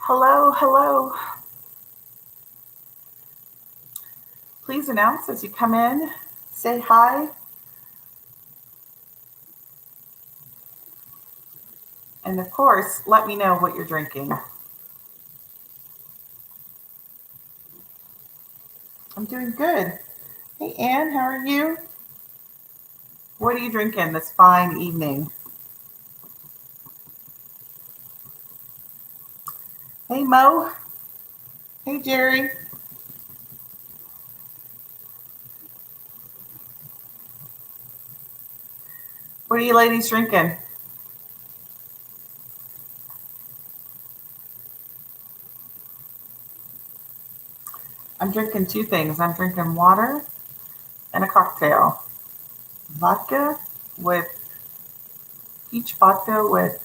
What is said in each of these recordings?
Hello, hello. Please announce as you come in. Say hi. And of course, let me know what you're drinking. I'm doing good. Hey, Ann, how are you? What are you drinking this fine evening? Hey, Mo. Hey, Jerry. What are you ladies drinking? I'm drinking two things. I'm drinking water and a cocktail. Vodka with peach vodka with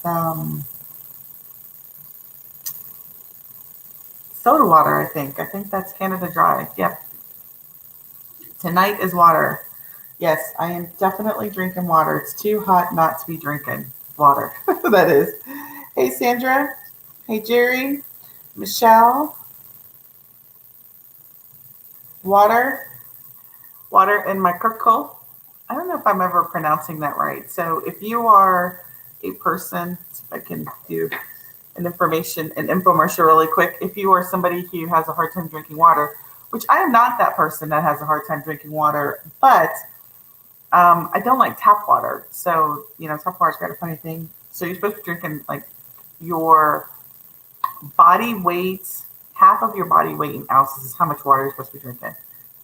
soda water, I think. I think that's Canada Dry. Yep. Tonight is water. Yes, I am definitely drinking water. It's too hot not to be drinking water. That is. Hey, Sandra. Hey, Jerry. Michelle. Water. Water in my kirkle. I don't know if I'm ever pronouncing that right. So if you are a person, if I can do an infomercial really quick. If you are somebody who has a hard time drinking water, which I am not that person that has a hard time drinking water, but I don't like tap water. So, tap water's got a funny thing. So you're supposed to be drinking like your body weight, half of your body weight in ounces is how much water you're supposed to be drinking.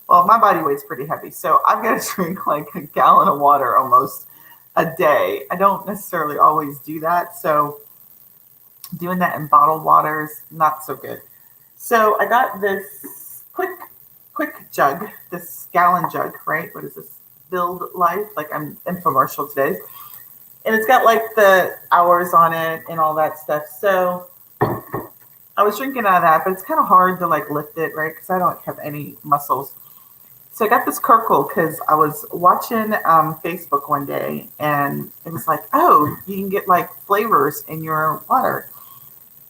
Well, my body weight's pretty heavy. So I've got to drink like a gallon of water almost a day. I don't necessarily always do that. So doing that in bottled water is not so good. So I got this quick jug, this gallon jug, right? What is this? Build Life, like I'm infomercial today. And it's got like the hours on it and all that stuff. So I was drinking out of that, but it's kind of hard to like lift it, right? Because I don't have any muscles. So I got this Kirkle because I was watching Facebook one day and it was like, oh, you can get like flavors in your water.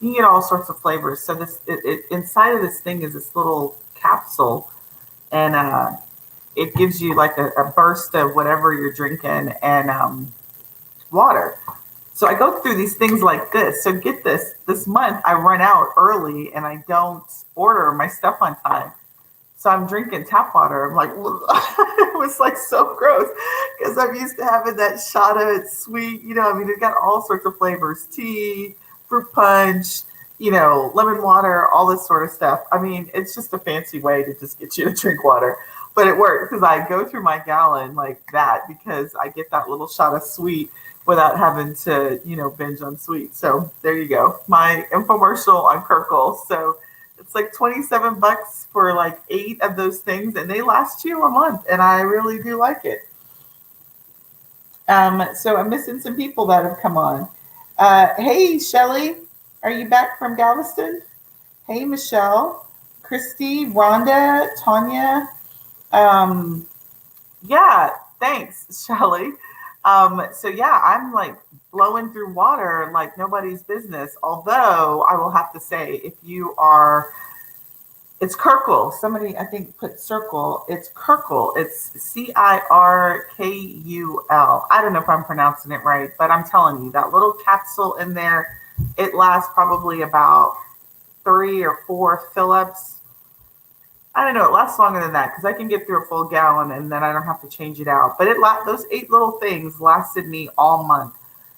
You can get all sorts of flavors. So inside of this thing is this little capsule, and it gives you like a burst of whatever you're drinking and water. So I go through these things like this. So get this month I run out early and I don't order my stuff on time. So I'm drinking tap water. I'm like, it was like so gross because I'm used to having that shot of it sweet. It got all sorts of flavors, tea, fruit punch, lemon water, all this sort of stuff. I mean, it's just a fancy way to just get you to drink water. But it worked because I go through my gallon like that because I get that little shot of sweet without having to, binge on sweet. So there you go. My infomercial on Kirkle. So it's like $27 for like 8 of those things, and they last you a month, and I really do like it. So I'm missing some people that have come on. Hey, Shelly, are you back from Galveston? Hey, Michelle, Christy, Rhonda, Tanya. Um, yeah, thanks, Shelly. So yeah, I'm like blowing through water like nobody's business. Although I will have to say, if you are, it's Kirkle. Somebody I think put circle. It's Kirkle. It's Cirkul. I don't know if I'm pronouncing it right, but I'm telling you, that little capsule in there, it lasts probably about 3 or 4 fill-ups. I don't know. It lasts longer than that because I can get through a full gallon and then I don't have to change it out. But those 8 little things lasted me all month,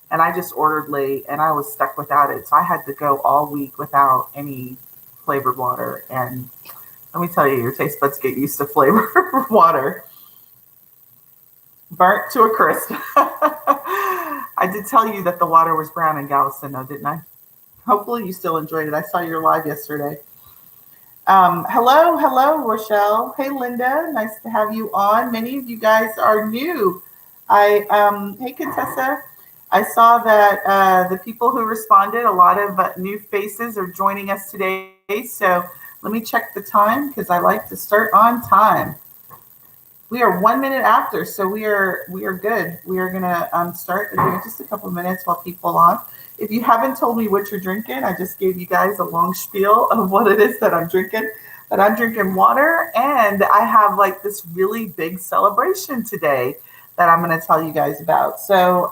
and I just ordered late and I was stuck without it. So I had to go all week without any flavored water. And let me tell you, your taste buds get used to flavored water. Burnt to a crisp. I did tell you that the water was brown in Galveston, though, didn't I? Hopefully you still enjoyed it. I saw your live yesterday. Hello, Rochelle. Hey, Linda. Nice to have you on. Many of you guys are new. Hey, Contessa. I saw that the people who responded, a lot of new faces are joining us today. So let me check the time because I like to start on time. We are 1 minute after, so we are good. We are gonna start in just a couple of minutes while people on. If you haven't told me what you're drinking, I just gave you guys a long spiel of what it is that I'm drinking. But I'm drinking water, and I have like this really big celebration today that I'm going to tell you guys about. So,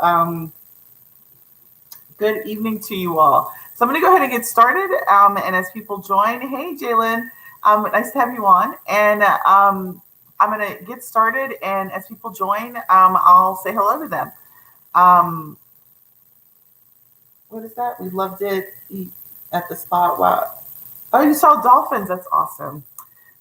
good evening to you all. So I'm going to go ahead and get started. And as people join, hey Jalen, nice to have you on. And I'm going to get started. And as people join, I'll say hello to them. Um, what is that? We loved it at the spot. Wow. Oh, you saw dolphins. That's awesome.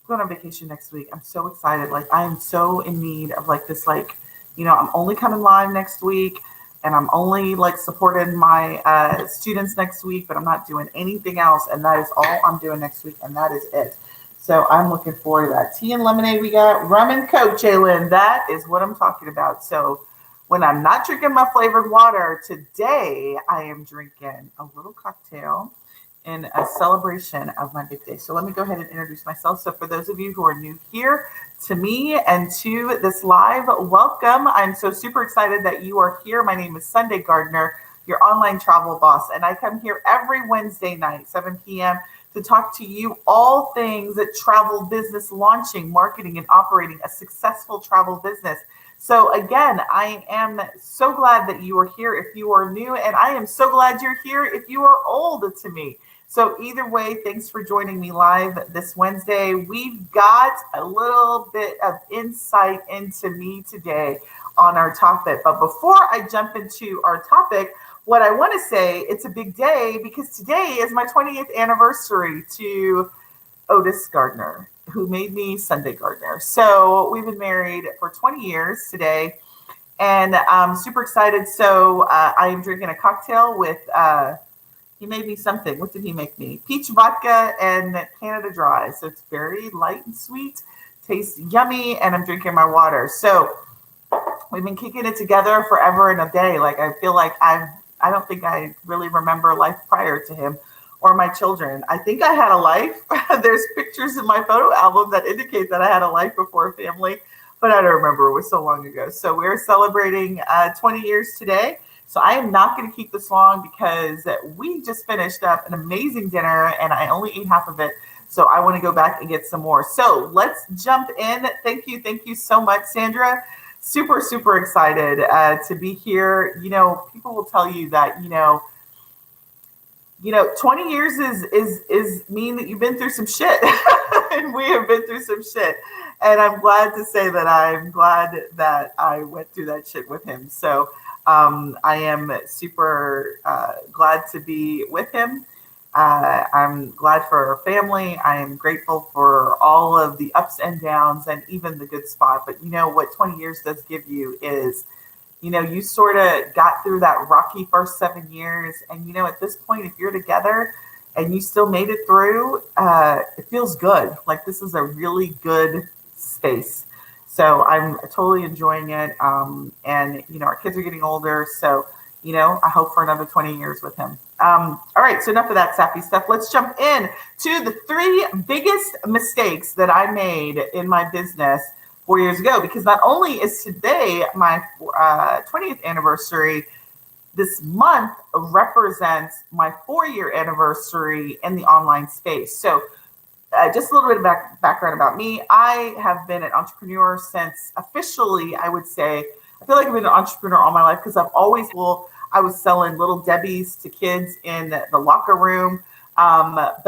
Going on vacation next week. I'm so excited. Like I am so in need of like this, like, I'm only coming live next week and I'm only like supporting my students next week, but I'm not doing anything else. And that is all I'm doing next week. And that is it. So I'm looking forward to that. Tea and lemonade we got. Rum and Coke, Jalen. That is what I'm talking about. So when I'm not drinking my flavored water, today I am drinking a little cocktail in a celebration of my big day. So let me go ahead and introduce myself. So for those of you who are new here to me and to this live, welcome. I'm so super excited that you are here. My name is Sunday Gardner, your online travel boss, and I come here every Wednesday night, 7 p.m., to talk to you all things that travel business, launching, marketing, and operating a successful travel business. So again, I am so glad that you are here if you are new, and I am so glad you're here if you are old to me. So either way, thanks for joining me live this Wednesday. We've got a little bit of insight into me today on our topic. But before I jump into our topic, what I want to say, it's a big day because today is my 20th anniversary to Otis Gardner, who made me Sunday Gardner. So we've been married for 20 years today, and I'm super excited. So I am drinking a cocktail with, he made me something. What did he make me? Peach vodka and Canada Dry. So it's very light and sweet, tastes yummy, and I'm drinking my water. So we've been kicking it together forever and a day. Like I feel like I don't think I really remember life prior to him or my children. I think I had a life. There's pictures in my photo album that indicate that I had a life before family, but I don't remember. It was so long ago. So we're celebrating 20 years today. So I am not going to keep this long because we just finished up an amazing dinner and I only ate half of it. So I want to go back and get some more. So let's jump in. Thank you so much, Sandra. Super, super excited to be here. People will tell you that, 20 years is mean that you've been through some shit. And we have been through some shit. And I'm glad to say that I'm glad that I went through that shit with him. So I am super glad to be with him. I'm glad for our family. I am grateful for all of the ups and downs and even the good spot. But what 20 years does give you is, you sort of got through that rocky first 7 years. And, at this point, if you're together and you still made it through, it feels good. Like this is a really good space. So I'm totally enjoying it. And, our kids are getting older. So, I hope for another 20 years with him. All right. So enough of that sappy stuff. Let's jump in to the 3 biggest mistakes that I made in my business 4 years ago, because not only is today my 20th anniversary, this month represents my 4-year anniversary in the online space. So just a little bit of background about me. I have been an entrepreneur since officially, I would say, I feel like I've been an entrepreneur all my life because I was selling little Debbie's to kids in the locker room. But,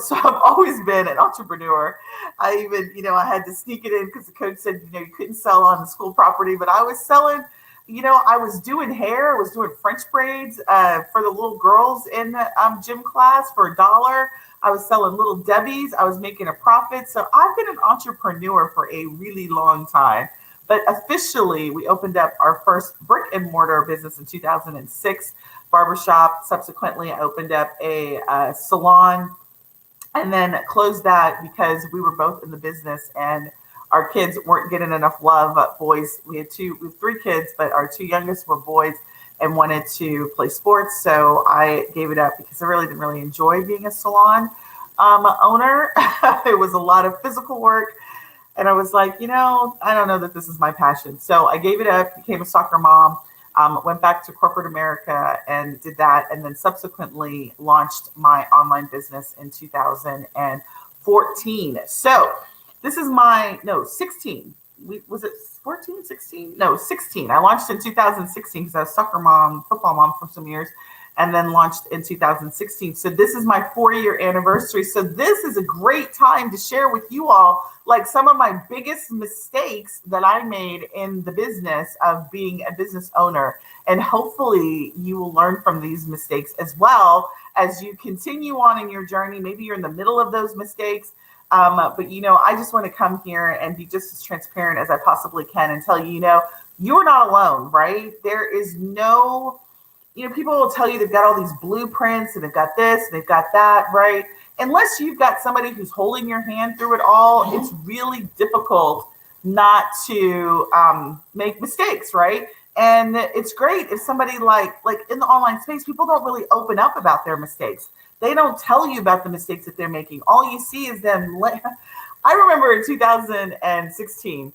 so I've always been an entrepreneur. I even, I had to sneak it in because the coach said, you couldn't sell on the school property, but I was selling, I was doing hair, I was doing French braids for the little girls in gym class for $1. I was selling little Debbie's. I was making a profit. So I've been an entrepreneur for a really long time. But officially, we opened up our first brick and mortar business in 2006, barbershop. Subsequently, I opened up a salon and then closed that because we were both in the business and our kids weren't getting enough love. Boys, we have 3 kids, but our 2 youngest were boys and wanted to play sports. So I gave it up because I really didn't really enjoy being a salon owner. It was a lot of physical work. And I was like, I don't know that this is my passion. So I gave it up, became a soccer mom, went back to corporate America and did that. And then subsequently launched my online business in 2014. So this is no, 16. Was it 14, 16? No, 16. I launched in 2016 because I was soccer mom, football mom for some years, and then launched in 2016. So this is my 4-year anniversary. So this is a great time to share with you all like some of my biggest mistakes that I made in the business of being a business owner. And hopefully you will learn from these mistakes as well as you continue on in your journey. Maybe you're in the middle of those mistakes. But I just want to come here and be just as transparent as I possibly can and tell you, you're not alone, right? There is no, people will tell you they've got all these blueprints and they've got this and they've got that, right? Unless you've got somebody who's holding your hand through it all, it's really difficult not to make mistakes, right? And it's great if somebody like in the online space, people don't really open up about their mistakes. They don't tell you about the mistakes that they're making. All you see is them. I remember in 2016,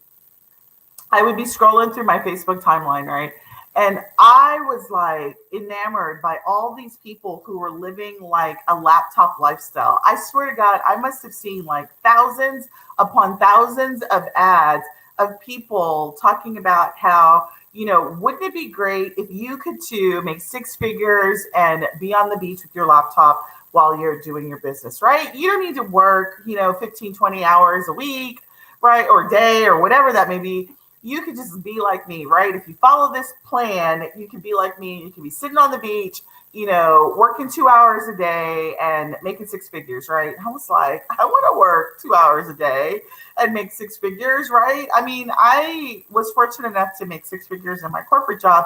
I would be scrolling through my Facebook timeline, right? And I was like enamored by all these people who were living like a laptop lifestyle. I swear to God, I must have seen like thousands upon thousands of ads of people talking about how, wouldn't it be great if you could too make 6 figures and be on the beach with your laptop while you're doing your business, right? You don't need to work, 15, 20 hours a week, right? Or a day or whatever that may be. You could just be like me, right? If you follow this plan, you can be like me. You can be sitting on the beach, working 2 hours a day and making 6 figures, right? I was like, I want to work 2 hours a day and make 6 figures, right? I mean, I was fortunate enough to make 6 figures in my corporate job,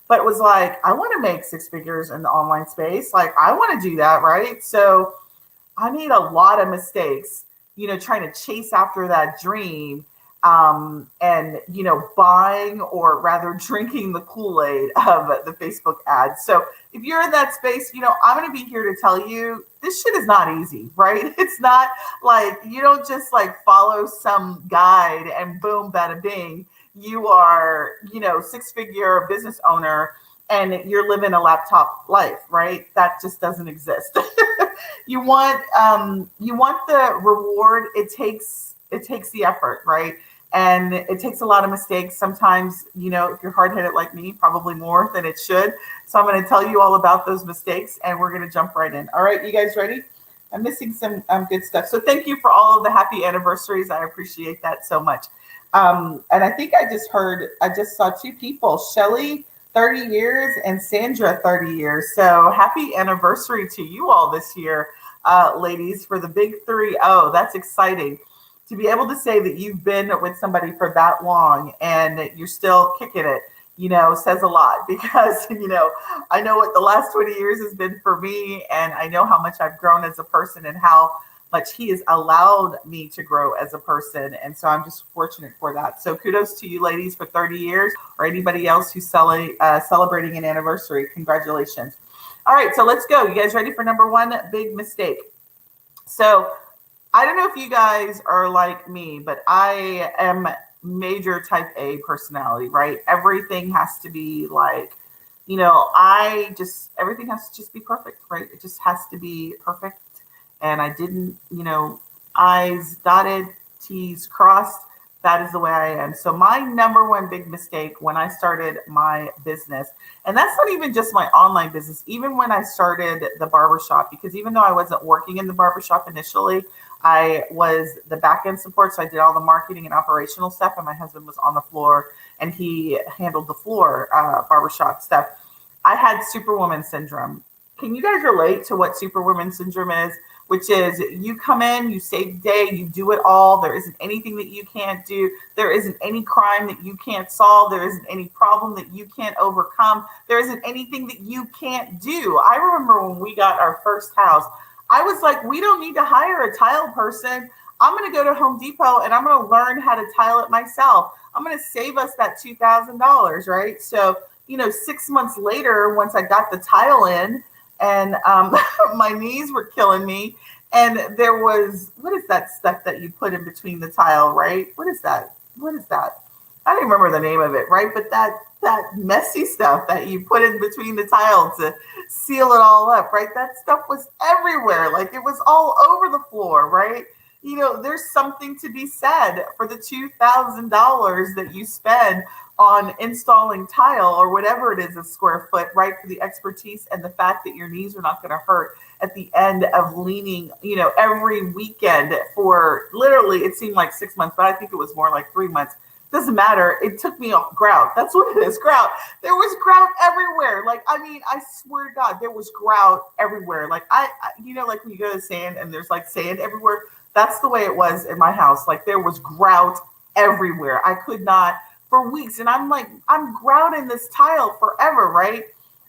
but it was like, I want to make 6 figures in the online space. Like, I want to do that, right? So I made a lot of mistakes, trying to chase after that dream. And, buying or rather drinking the Kool-Aid of the Facebook ads. So if you're in that space, I'm going to be here to tell you this shit is not easy, right? It's not like you don't just like follow some guide and boom, bada bing. You are, 6-figure business owner and you're living a laptop life, right? That just doesn't exist. You want the reward. It takes the effort, right? And it takes a lot of mistakes. Sometimes, if you're hard-headed like me, probably more than it should. So I'm going to tell you all about those mistakes and we're going to jump right in. All right, you guys ready? I'm missing some good stuff. So thank you for all of the happy anniversaries. I appreciate that so much. And I think I just saw 2 people, Shelly, 30 years and Sandra, 30 years. So happy anniversary to you all this year, ladies, for the big 3-0. That's exciting. To be able to say that you've been with somebody for that long and you're still kicking it, says a lot because, I know what the last 20 years has been for me and I know how much I've grown as a person and how much he has allowed me to grow as a person. And so I'm just fortunate for that. So kudos to you ladies for 30 years or anybody else who's celebrating an anniversary. Congratulations. All right, so let's go. You guys ready for number 1 big mistake? So I don't know if you guys are like me, but I am major type A personality, right? Everything has to be like, everything has to just be perfect, right? It just has to be perfect. And I didn't, I's dotted, T's crossed. That is the way I am. So my number 1 big mistake when I started my business, and that's not even just my online business, even when I started the barbershop, because even though I wasn't working in the barbershop initially, I was the back end support. So I did all the marketing and operational stuff and my husband was on the floor and he handled the floor barbershop stuff. I had Superwoman Syndrome. Can you guys relate to what Superwoman Syndrome is? Which is you come in, you save the day, you do it all. There isn't anything that you can't do. There isn't any crime that you can't solve. There isn't any problem that you can't overcome. There isn't anything that you can't do. I remember when we got our first house, I was like, we don't need to hire a tile person. I'm going to go to Home Depot and I'm going to learn how to tile it myself. I'm going to save us that $2,000, right? So, 6 months later, once I got the tile in and my knees were killing me And there was, what is that stuff that you put in between the tile, right? What is that? What is that? I don't remember the name of it, right? But that messy stuff that you put in between the tile to seal it all up, right? That stuff was everywhere. Like it was all over the floor, right? There's something to be said for the $2,000 that you spend on installing tile or whatever it is a square foot, right? For the expertise and the fact that your knees are not going to hurt at the end of leaning, every weekend for literally, it seemed like 6 months, but I think it was more like 3 months. Doesn't matter. It took me off grout. That's what it is. Grout. There was grout everywhere. I swear to God, there was grout everywhere. Like like when you go to sand and there's like sand everywhere. That's the way it was in my house. Like there was grout everywhere. I could not for weeks. And I'm like, I'm grouting this tile forever, right?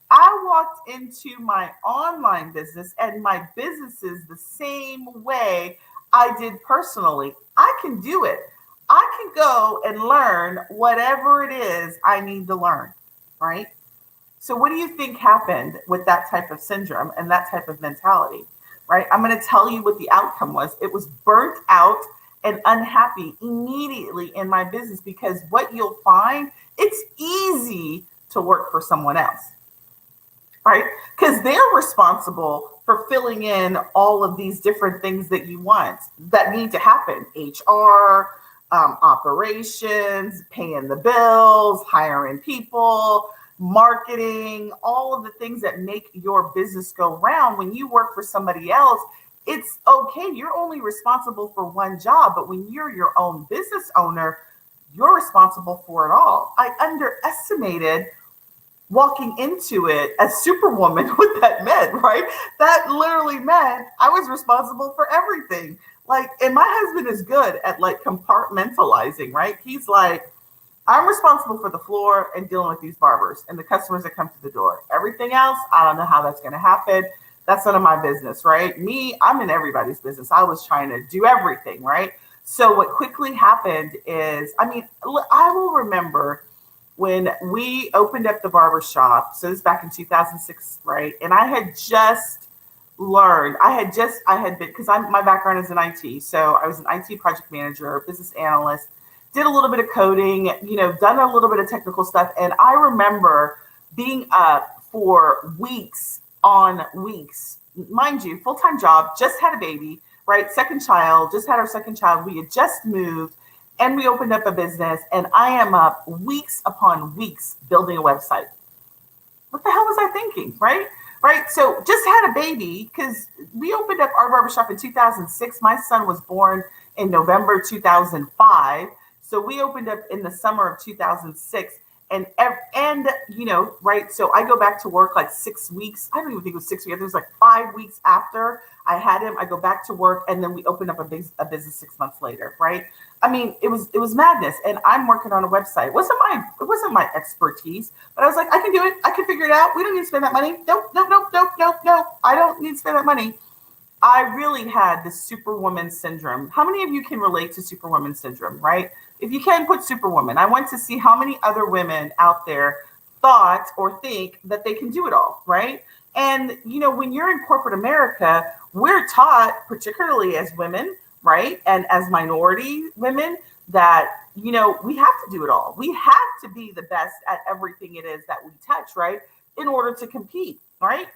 I walked into my online business and my business is the same way I did personally. I can do it. I can go and learn whatever it is I need to learn, right? So what do you think happened with that type of syndrome and that type of mentality, right? I'm going to tell you what the outcome was. It was burnt out and unhappy immediately in my business because what you'll find, it's easy to work for someone else, right? Because they're responsible for filling in all of these different things that you want that need to happen. HR, operations, paying the bills, hiring people, marketing, all of the things that make your business go round. When you work for somebody else, it's okay. You're only responsible for one job, but when you're your own business owner, you're responsible for it all. I underestimated walking into it as Superwoman what that meant, right? That literally meant I was responsible for everything. And my husband is good at compartmentalizing, right? He's like, I'm responsible for the floor and dealing with these barbers and the customers that come to the door. Everything else, I don't know how that's going to happen. That's none of my business, right? Me, I'm in everybody's business. I was trying to do everything, right? So what quickly happened is, I will remember when we opened up the barber shop. So this is back in 2006, right? And I had just learned, I had been, because my background is in IT. So I was an IT project manager, business analyst, did a little bit of coding, done a little bit of technical stuff. And I remember being up for weeks on weeks, mind you, full-time job, just had a baby, right? Just had our second child. We had just moved and we opened up a business and I am up weeks upon weeks building a website. What the hell was I thinking, right? Right. So just had a baby because we opened up our barbershop in 2006. My son was born in November 2005. So we opened up in the summer of 2006 and right. So I go back to work like 6 weeks. I don't even think it was 6 weeks. It was like 5 weeks after I had him. I go back to work and then we opened up a business 6 months later. Right. It was madness, and I'm working on a website. It wasn't my expertise, but I was like, I can do it. I can figure it out. We don't need to spend that money. Nope. I don't need to spend that money. I really had the Superwoman Syndrome. How many of you can relate to Superwoman Syndrome, right? If you can, put Superwoman. I want to see how many other women out there thought or think that they can do it all, right? And, when you're in corporate America, we're taught, particularly as women, right? And as minority women, that, we have to do it all. We have to be the best at everything it is that we touch, right? In order to compete, right?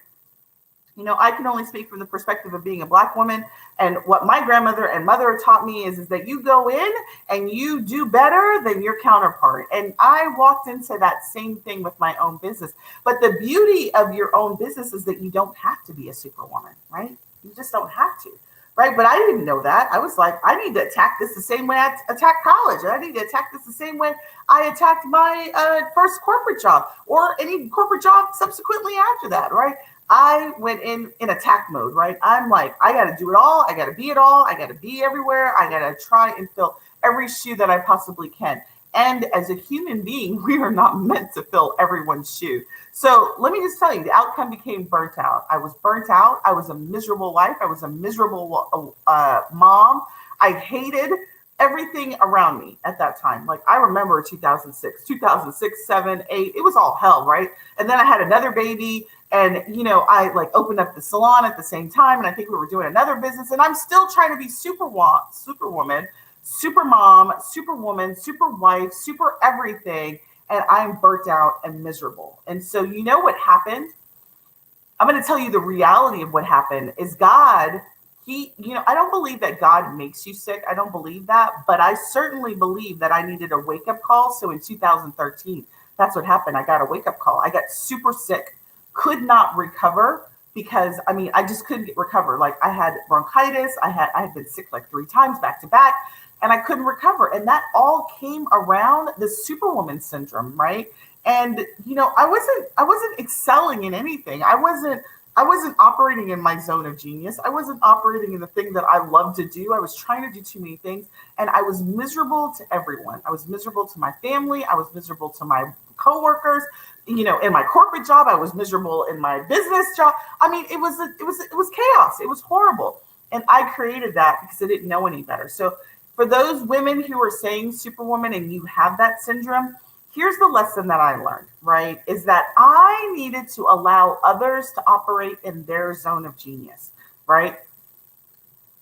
I can only speak from the perspective of being a Black woman. And what my grandmother and mother taught me is that you go in and you do better than your counterpart. And I walked into that same thing with my own business. But the beauty of your own business is that you don't have to be a superwoman, right? You just don't have to. Right. But I didn't know that. I was like, I need to attack this the same way I attacked college. I need to attack this the same way I attacked my first corporate job or any corporate job subsequently after that. Right. I went in attack mode. Right. I'm like, I got to do it all. I got to be it all. I got to be everywhere. I got to try and fill every shoe that I possibly can. And as a human being, we are not meant to fill everyone's shoe. So let me just tell you, the outcome became burnt out. I was burnt out. I was a miserable life. I was a miserable mom. I hated everything around me at that time. Like I remember 2006, 7, 8, it was all hell, right? And then I had another baby and, I like opened up the salon at the same time. And I think we were doing another business and I'm still trying to be superwoman, super mom, superwoman, super wife, super everything. And I'm burnt out and miserable. And so, you know what happened? I'm going to tell you the reality of what happened is God, I don't believe that God makes you sick. I don't believe that, but I certainly believe that I needed a wake up call. So in 2013, that's what happened. I got a wake up call. I got super sick, could not recover because I just couldn't recover. Like I had bronchitis. I had been sick like 3 times back to back and I couldn't recover. And that all came around the Superwoman syndrome, right? And I wasn't excelling in anything. I wasn't operating in my zone of genius. I wasn't operating in the thing that I love to do. I was trying to do too many things and I was miserable to everyone. I was miserable to my family. I was miserable to my coworkers. In my corporate job, I was miserable in my business job. It was chaos. It was horrible. And I created that because I didn't know any better. So for those women who are saying Superwoman and you have that syndrome, here's the lesson that I learned, right? Is that I needed to allow others to operate in their zone of genius, right?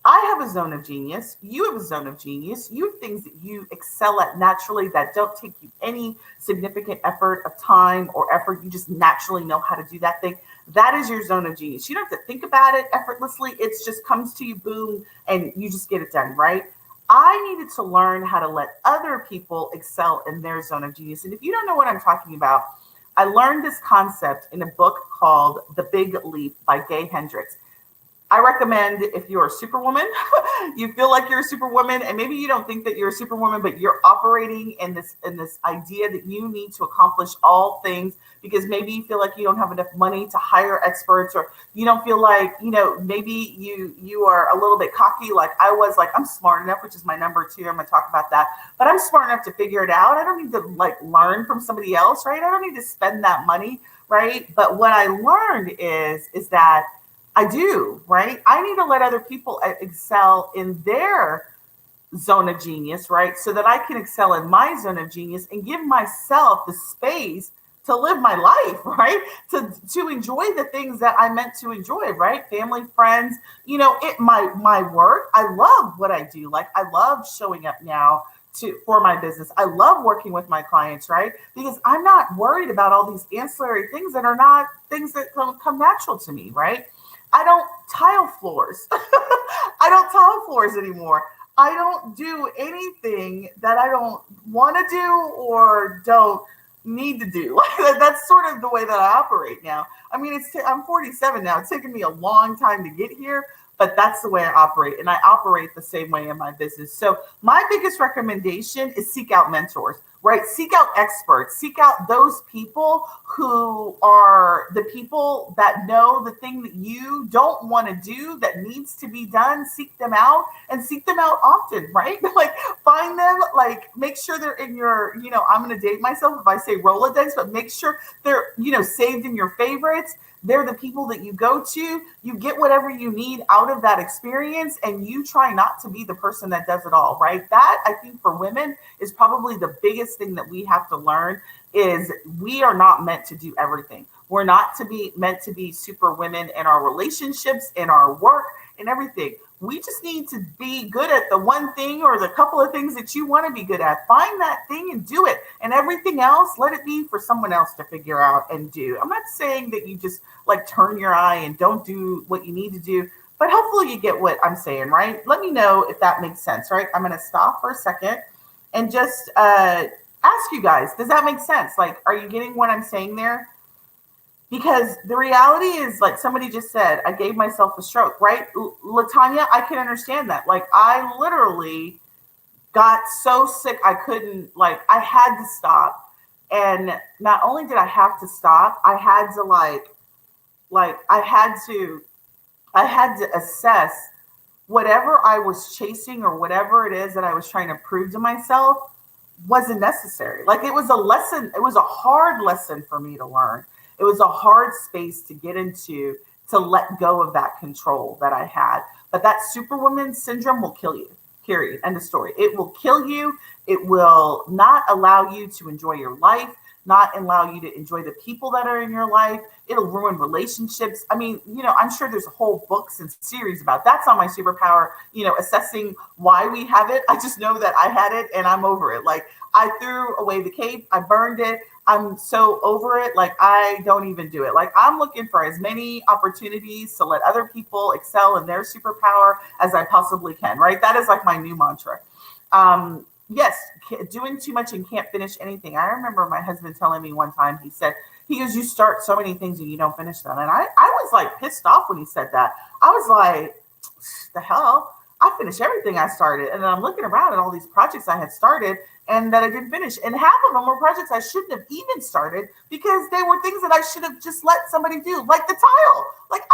I have a zone of genius. You have a zone of genius. You have things that you excel at naturally that don't take you any significant effort of time or effort. You just naturally know how to do that thing. That is your zone of genius. You don't have to think about it effortlessly. It just comes to you, boom, and you just get it done, right? I needed to learn how to let other people excel in their zone of genius. And if you don't know what I'm talking about, I learned this concept in a book called The Big Leap by Gay Hendricks. I recommend if you're a superwoman, you feel like you're a superwoman, and maybe you don't think that you're a superwoman, but you're operating in this idea that you need to accomplish all things because maybe you feel like you don't have enough money to hire experts, or you don't feel like, maybe you are a little bit cocky like I was, like I'm smart enough, which is my number 2. I'm going to talk about that. But I'm smart enough to figure it out. I don't need to like learn from somebody else, right? I don't need to spend that money, right? But what I learned is that I do, right? I need to let other people excel in their zone of genius, right? So that I can excel in my zone of genius and give myself the space to live my life, right? To enjoy the things that I meant to enjoy, right? Family, friends, my work. I love what I do. Like I love showing up now for my business. I love working with my clients, right? Because I'm not worried about all these ancillary things that are not things that come natural to me, right? I don't tile floors. I don't tile floors anymore. I don't do anything that I don't want to do or don't need to do. That's sort of the way that I operate now. I'm 47 now. It's taken me a long time to get here, but that's the way I operate. And I operate the same way in my business. So my biggest recommendation is seek out mentors, right? Seek out experts, seek out those people who are the people that know the thing that you don't want to do that needs to be done. Seek them out and seek them out often, right? Like find them, like make sure they're in your, I'm going to date myself if I say Rolodex, but make sure they're, saved in your favorites. They're the people that you go to. You get whatever you need out of that experience and you try not to be the person that does it all, right? That I think for women is probably the biggest thing that we have to learn is we are not meant to do everything. We're not meant to be super women in our relationships, in our work, and everything. We just need to be good at the one thing or the couple of things that you want to be good at. Find that thing and do it. And everything else, let it be for someone else to figure out and do. I'm not saying that you just like turn your eye and don't do what you need to do, but hopefully you get what I'm saying, right? Let me know if that makes sense, right? I'm going to stop for a second and just ask you guys, does that make sense? Like, are you getting what I'm saying there? Because the reality is, like somebody just said, I gave myself a stroke, right? Latanya, I can understand that. Like, I literally got so sick, I couldn't, like, I had to stop. And not only did I have to stop, I had to I had to assess whatever I was chasing or whatever it is that I was trying to prove to myself wasn't necessary. Like, it was a lesson. It was a hard lesson for me to learn. It was a hard space to get into, to let go of that control that I had. But that Superwoman syndrome will kill you. period. End of story. It will kill you. It will not allow you to enjoy your life, not allow you to enjoy the people that are in your life. It'll ruin relationships. I mean, I'm sure there's whole books and series about that's on my superpower, assessing why we have it. I just know that I had it and I'm over it. Like I threw away the cape, I burned it. I'm so over it. Like I don't even do it. Like I'm looking for as many opportunities to let other people excel in their superpower as I possibly can. Right. That is like my new mantra. Yes, doing too much and can't finish anything. I remember my husband telling me one time, he goes, you start so many things and you don't finish them. And I was like pissed off when he said that. I was like, the hell? I finished everything I started. And then I'm looking around at all these projects I had started and that I didn't finish. And half of them were projects I shouldn't have even started because they were things that I should have just let somebody do, like the tile. Like,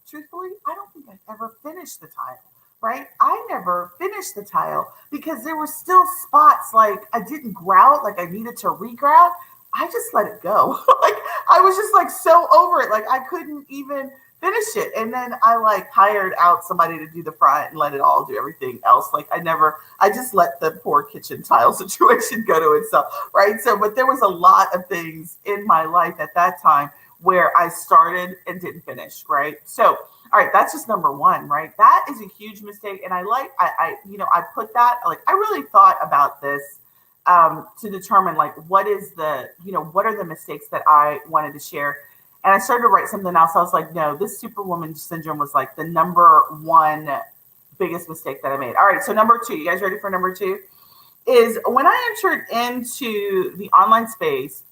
truthfully, I don't think I ever finished the tile. Right? I never finished the tile because there were still spots like I didn't grout, like I needed to regrout. I just let it go. Like I was just like so over it. Like I couldn't even finish it. And then I like hired out somebody to do the front and let it all do everything else. Like I just let the poor kitchen tile situation go to itself. Right. So, but there was a lot of things in my life at that time where I started and didn't finish. Right. So, all right, that's just number one, right? That is a huge mistake. And I put that, like, I really thought about this to determine like, what are the mistakes that I wanted to share? And I started to write something else. I was like, no, this Superwoman Syndrome was like the number one biggest mistake that I made. All right, so number two, you guys ready for number two? Is when I entered into the online space,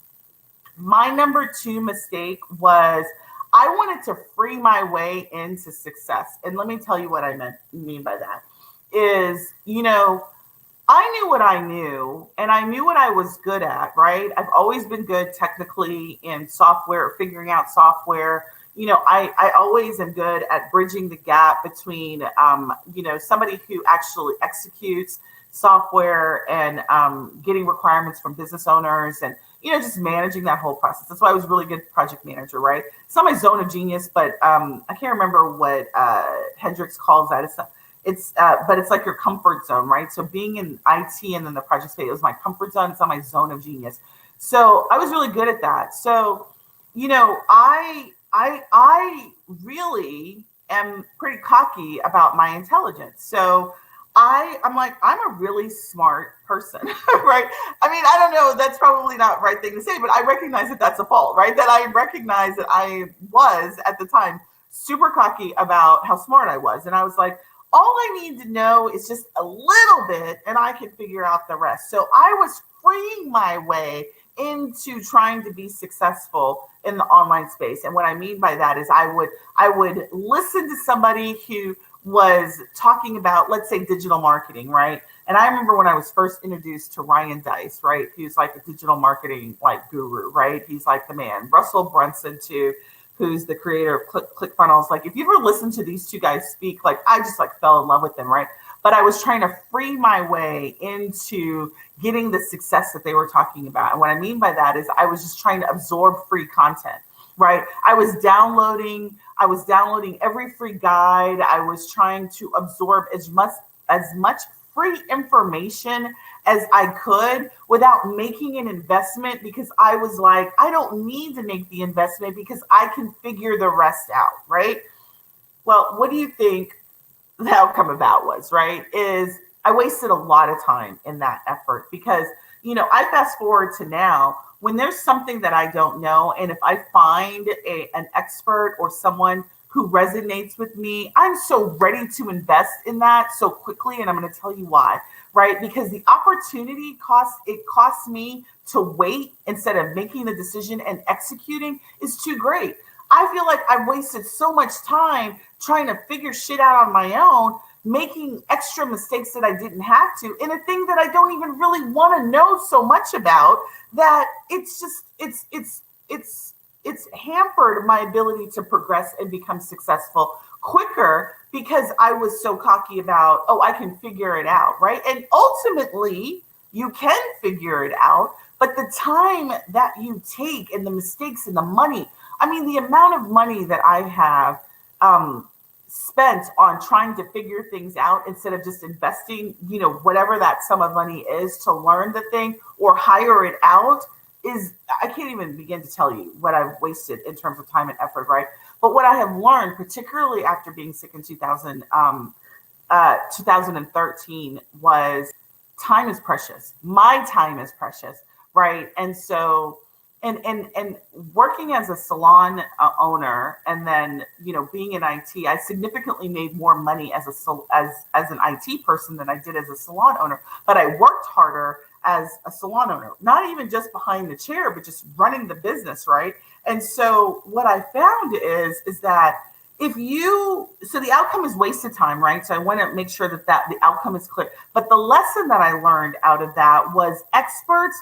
my number two mistake was I wanted to free my way into success. And let me tell you what I mean by that is, I knew what I knew and I knew what I was good at, right? I've always been good technically in software, figuring out software. I always am good at bridging the gap between, somebody who actually executes software and getting requirements from business owners and, just managing that whole process. That's why I was really good project manager, right? It's not my zone of genius, but I can't remember what Hendricks calls that. But it's like your comfort zone, right? So being in IT and then the project space, it was my comfort zone. It's not my zone of genius. So I was really good at that. So, I really am pretty cocky about my intelligence. So I'm like, I'm a really smart person, right? I mean, I don't know, that's probably not the right thing to say, but I recognize that that's a fault, right? That I recognize that I was at the time super cocky about how smart I was. And I was like, all I need to know is just a little bit and I can figure out the rest. So I was freeing my way into trying to be successful in the online space. And what I mean by that is I would listen to somebody who was talking about, let's say, digital marketing, right? And I remember when I was first introduced to Ryan Deiss, right? He's like a digital marketing like guru, right? He's like the man. Russell Brunson too, who's the creator of ClickFunnels. Like if you ever listen to these two guys speak, like I just like fell in love with them, right? But I was trying to free my way into getting the success that they were talking about. And what I mean by that is I was just trying to absorb free content, right? I was downloading every free guide. I was trying to absorb as much free information as I could without making an investment because I was like, I don't need to make the investment because I can figure the rest out, right? Well, what do you think the outcome of that was, right? Is I wasted a lot of time in that effort because, I fast forward to now when there's something that I don't know. And if I find an expert or someone who resonates with me, I'm so ready to invest in that so quickly. And I'm going to tell you why, right? Because the opportunity costs me to wait instead of making the decision and executing is too great. I feel like I wasted so much time trying to figure shit out on my own, making extra mistakes that I didn't have to in a thing that I don't even really want to know so much about that it's hampered my ability to progress and become successful quicker because I was so cocky about, I can figure it out, right? And ultimately, you can figure it out, but the time that you take and the mistakes and the money, I mean, the amount of money that I have spent on trying to figure things out instead of just investing, whatever that sum of money is to learn the thing or hire it out is, I can't even begin to tell you what I've wasted in terms of time and effort, right? But what I have learned, particularly after being sick in 2013, was time is precious. My time is precious, right? And so, and working as a salon owner, and then being in IT, I significantly made more money as an IT person than I did as a salon owner. But I worked harder as a salon owner, not even just behind the chair, but just running the business, right? And so what I found is that so the outcome is wasted time, right? So I want to make sure that the outcome is clear. But the lesson that I learned out of that was experts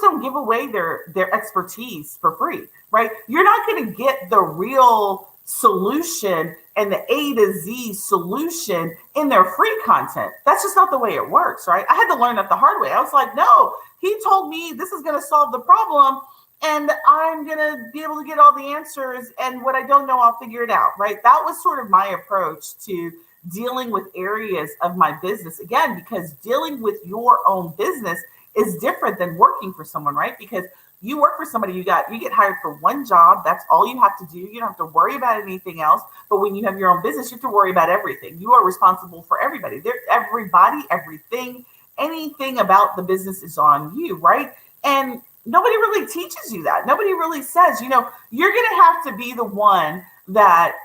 don't give away their expertise for free, right? You're not going to get the real solution and the A to Z solution in their free content. That's just not the way it works, right? I had to learn that the hard way. I was like, no, he told me this is going to solve the problem, and I'm going to be able to get all the answers, and what I don't know, I'll figure it out, right? That was sort of my approach to dealing with areas of my business. Again, because dealing with your own business is different than working for someone, right? Because you work for somebody, you get hired for one job. That's all you have to do. You don't have to worry about anything else. But when you have your own business, you have to worry about everything. You are responsible for everybody. Everybody, everything, anything about the business is on you, right? And nobody really teaches you that. Nobody really says, you're going to have to be the one that,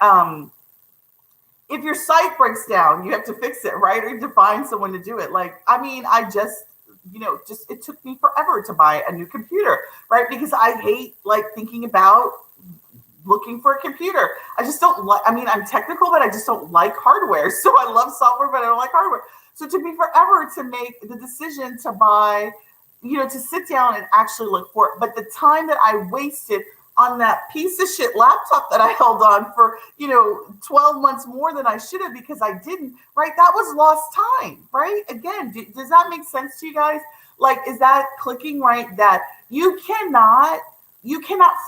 if your site breaks down, you have to fix it, right? Or you have to find someone to do it. It took me forever to buy a new computer, right? Because I hate thinking about looking for a computer. I just don't like, I'm technical, but I just don't like hardware. So I love software, but I don't like hardware. So it took me forever to make the decision to buy, to sit down and actually look for it. But the time that I wasted on that piece of shit laptop that I held on for, 12 months more than I should have because I didn't, right? That was lost time, right? Again, does that make sense to you guys? Is that clicking, right? That you cannot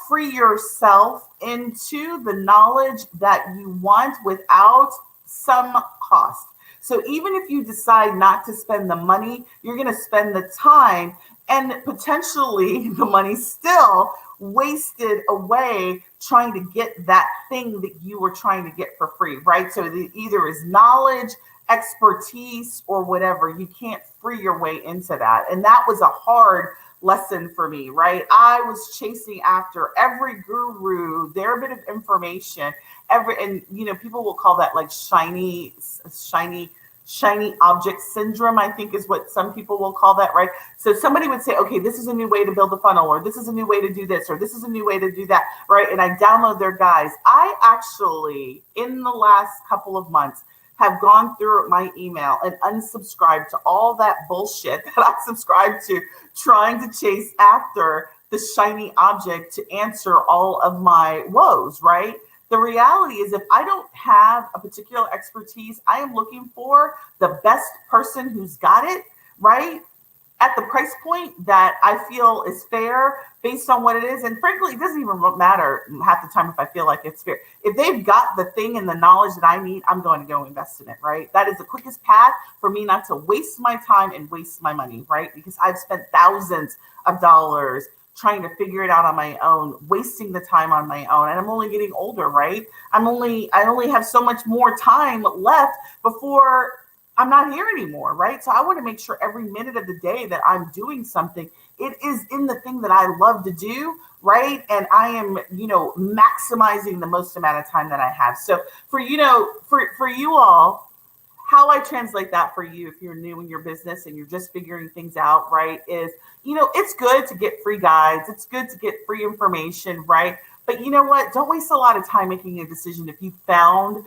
free yourself into the knowledge that you want without some cost. So even if you decide not to spend the money, you're going to spend the time, and potentially the money still wasted away trying to get that thing that you were trying to get for free, right? So it either is knowledge, expertise, or whatever. You can't free your way into that. And that was a hard lesson for me, right? I was chasing after every guru, their bit of information, and people will call that shiny object syndrome, I think is what some people will call that, right? So somebody would say, okay, this is a new way to build a funnel, or this is a new way to do this, or this is a new way to do that, right? And I download their guides. I actually, in the last couple of months, have gone through my email and unsubscribed to all that bullshit that I subscribed to, trying to chase after the shiny object to answer all of my woes, right? The reality is, if I don't have a particular expertise, I am looking for the best person who's got it, right? At the price point that I feel is fair based on what it is. And frankly, it doesn't even matter half the time if I feel like it's fair. If they've got the thing and the knowledge that I need, I'm going to go invest in it, right? That is the quickest path for me not to waste my time and waste my money, right? Because I've spent thousands of dollars trying to figure it out on my own, wasting the time on my own. And I'm only getting older, right? I only have so much more time left before I'm not here anymore, right? So I want to make sure every minute of the day that I'm doing something, it is in the thing that I love to do, right? And I am, maximizing the most amount of time that I have. So for you all, how I translate that for you, if you're new in your business and you're just figuring things out, right, is, it's good to get free guides. It's good to get free information, right? But you know what? Don't waste a lot of time making a decision. If you found,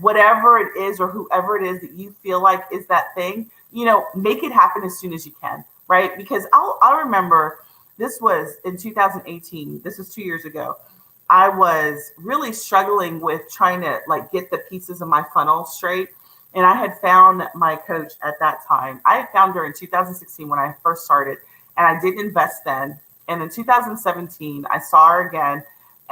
whatever it is or whoever it is that you feel like is that thing, make it happen as soon as you can, right? Because I remember this was in 2018. This was 2 years ago. I was really struggling with trying to get the pieces of my funnel straight. And I had found my coach at that time. I had found her in 2016 when I first started, and I didn't invest then. And in 2017, I saw her again,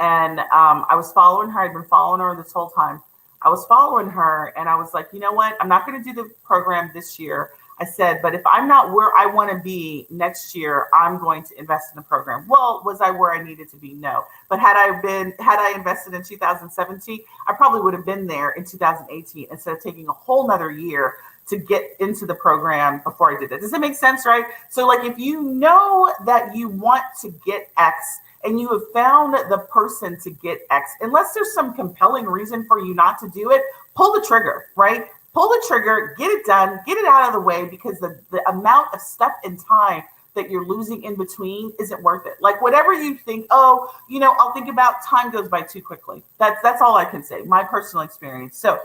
And I was following her. I'd been following her this whole time. I was following her, and I was like, you know what? I'm not going to do the program this year. I said, but if I'm not where I want to be next year, I'm going to invest in the program. Well, was I where I needed to be? No. But had I invested in 2017, I probably would have been there in 2018 instead of taking a whole nother year to get into the program before I did it. Does that make sense, right? So like if you know that you want to get X and you have found the person to get X, unless there's some compelling reason for you not to do it, pull the trigger, right? Pull the trigger, get it done, get it out of the way, because the amount of stuff and time that you're losing in between isn't worth it. Like whatever you think, oh, I'll think about, time goes by too quickly. That's all I can say, my personal experience. So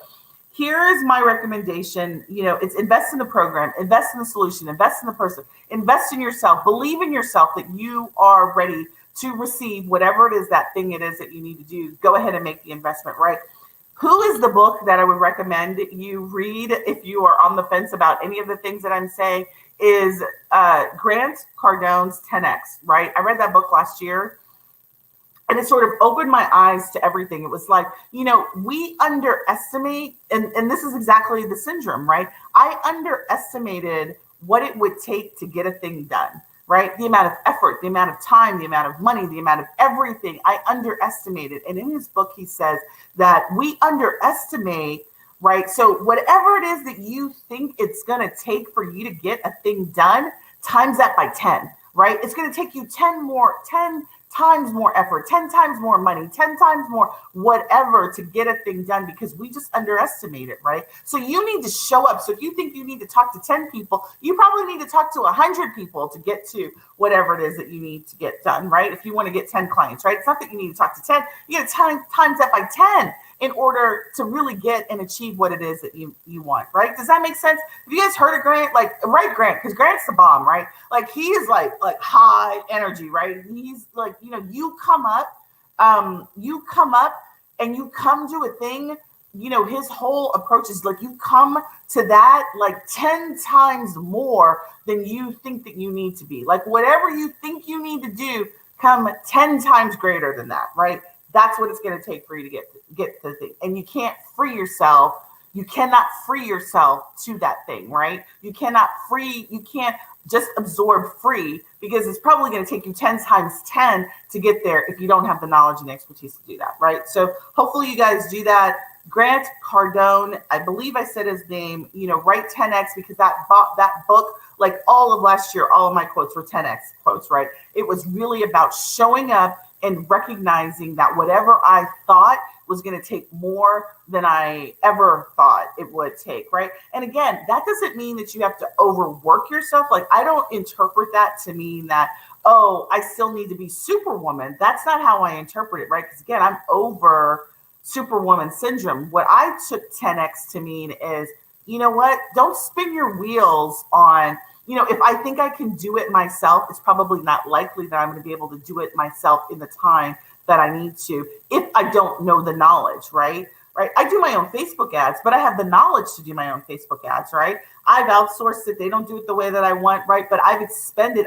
here is my recommendation. It's invest in the program, invest in the solution, invest in the person, invest in yourself, believe in yourself that you are ready to receive whatever it is, that thing it is that you need to do. Go ahead and make the investment, right? Who is the book that I would recommend you read if you are on the fence about any of the things that I'm saying is Grant Cardone's 10X, right? I read that book last year, and it sort of opened my eyes to everything. It was like, we underestimate, and this is exactly the syndrome, right? I underestimated what it would take to get a thing done, right? The amount of effort, the amount of time, the amount of money, the amount of everything, I underestimated. And in his book, he says that we underestimate, right? So whatever it is that you think it's going to take for you to get a thing done, times that by 10, right? It's going to take you 10 times more effort, 10 times more money, 10 times more whatever to get a thing done, because we just underestimate it, right? So you need to show up. So if you think you need to talk to 10 people, you probably need to talk to 100 people to get to whatever it is that you need to get done, right? If you want to get 10 clients, right? It's not that you need to talk to 10, you got to times that by 10 in order to really get and achieve what it is that you want, right? Does that make sense? Have you guys heard of Grant? Like, right, Grant, because Grant's the bomb, right? Like, he is like high energy, right? He's like, you come up and you come to a thing, his whole approach is like, you come to that like 10 times more than you think that you need to be. Like, whatever you think you need to do, come 10 times greater than that, right? That's what it's going to take for you to get to the thing. And you can't free yourself. You cannot free yourself to that thing, right? You can't just absorb free, because it's probably going to take you 10 times 10 to get there if you don't have the knowledge and expertise to do that, right? So hopefully you guys do that. Grant Cardone, I believe I said his name, write 10X, because that book, like all of last year, all of my quotes were 10X quotes, right? It was really about showing up and recognizing that whatever I thought was going to take more than I ever thought it would take, right? And again, that doesn't mean that you have to overwork yourself. Like, I don't interpret that to mean that, oh, I still need to be Superwoman. That's not how I interpret it, right? Because again, I'm over Superwoman Syndrome. What I took 10X to mean is, you know what? Don't spin your wheels on, if I think I can do it myself, it's probably not likely that I'm going to be able to do it myself in the time that I need to, if I don't know the knowledge, right? Right. I do my own Facebook ads, but I have the knowledge to do my own Facebook ads, right? I've outsourced it. They don't do it the way that I want, right? But I've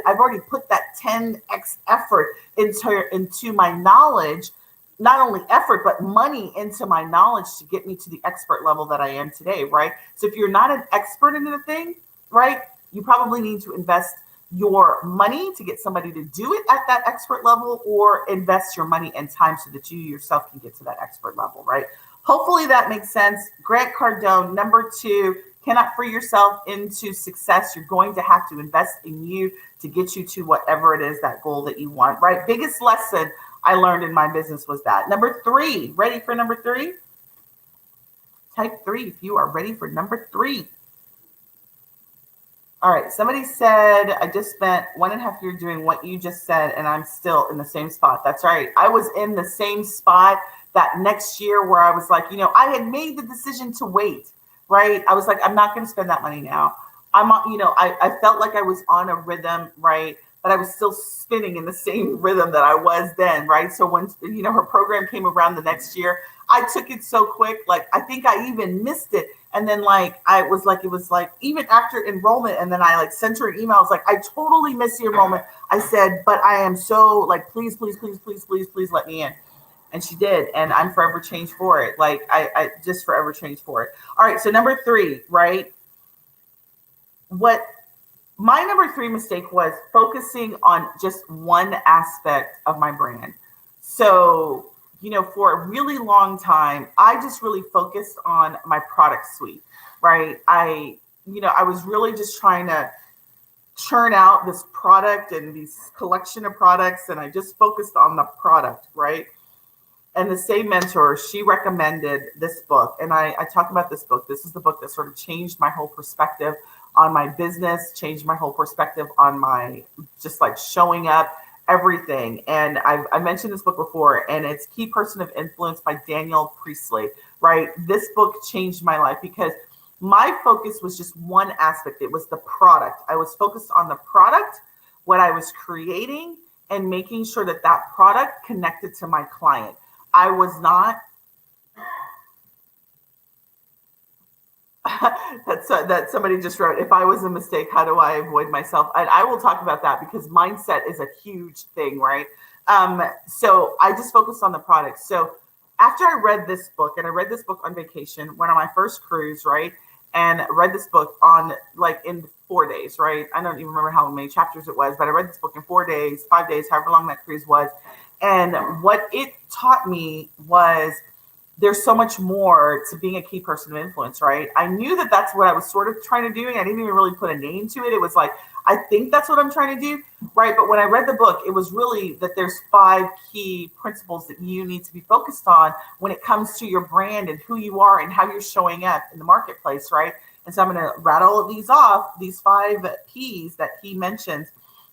already put that 10X effort into my knowledge, not only effort, but money into my knowledge to get me to the expert level that I am today, right? So if you're not an expert in the thing, right, you probably need to invest your money to get somebody to do it at that expert level, or invest your money and time so that you yourself can get to that expert level, right? Hopefully that makes sense. Grant Cardone, number 2, cannot free yourself into success. You're going to have to invest in you to get you to whatever it is, that goal that you want, right? Biggest lesson I learned in my business was that. Number 3, ready for number 3? Type 3 if you are ready for number 3. All right, somebody said, I just spent 1.5 years doing what you just said, and I'm still in the same spot. That's right. I was in the same spot that next year where I was like, I had made the decision to wait, right? I was like, I'm not going to spend that money now. I felt like I was on a rhythm, right? But I was still spinning in the same rhythm that I was then, right? So when, her program came around the next year, I took it so quick. Like, I think I even missed it. And then it was like, even after enrollment, and then I sent her an email. I was like, I totally missed the enrollment. I said, but I am so please, please, please, please, please, please let me in. And she did. And I'm forever changed for it. Like I just forever changed for it. All right. So number 3, right? What my number 3 mistake was focusing on just one aspect of my brand. So, for a really long time, I just really focused on my product suite, right? I was really just trying to churn out this product and these collection of products, and I just focused on the product, right? And the same mentor, she recommended this book. And I talk about this book. This is the book that sort of changed my whole perspective on my business, changed my whole perspective on my just like showing up, everything. And I mentioned this book before, and it's Key Person of Influence by Daniel Priestley, right? This book changed my life because my focus was just one aspect. It was the product. I was focused on the product, what I was creating, and making sure that that product connected to my client. I was not that somebody just wrote, if I was a mistake, how do I avoid myself? And I will talk about that because mindset is a huge thing, right? So I just focused on the product. So after I read this book, and I read this book on vacation, went on my first cruise, right? And read this book on like in 4 days, right? I don't even remember how many chapters it was, but I read this book in 4 days, 5 days, however long that cruise was. And what it taught me was there's so much more to being a key person of influence, right? I knew that that's what I was sort of trying to do. I didn't even really put a name to it. It was like, I think that's what I'm trying to do, right? But when I read the book, it was really that there's 5 key principles that you need to be focused on when it comes to your brand and who you are and how you're showing up in the marketplace, right? And so I'm going to rattle all of these off, these 5 P's that he mentions.